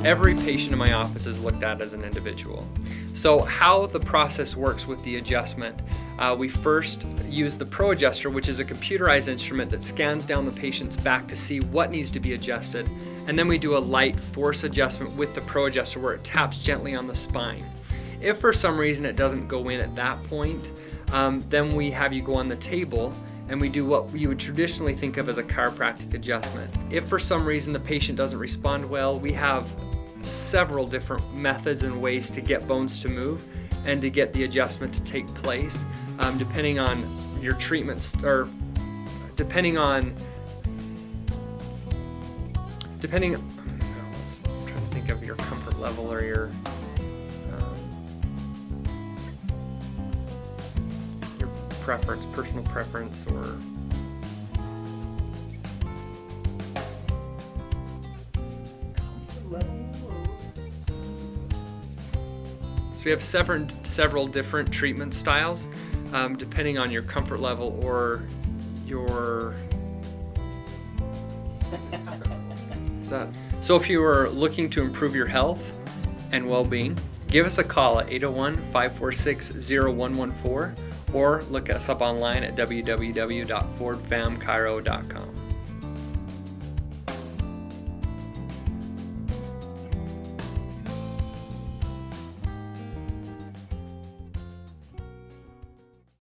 Every patient in my office is looked at as an individual. So how the process works with the adjustment, we first use the Pro Adjuster, which is a computerized instrument that scans down the patient's back to see what needs to be adjusted. And then we do a light force adjustment with the Pro Adjuster where it taps gently on the spine. If for some reason it doesn't go in at that point, then we have you go on the table and we do what you would traditionally think of as a chiropractic adjustment. If for some reason the patient doesn't respond well, we have several different methods and ways to get bones to move and to get the adjustment to take place, depending on your treatments, or depending on, I'm trying to think of your comfort level or your preference, personal preference, or so we have several different treatment styles, depending on your comfort level or your So if you are looking to improve your health and well-being, give us a call at 801-546-0114 or look us up online at www.fordfamchiro.com.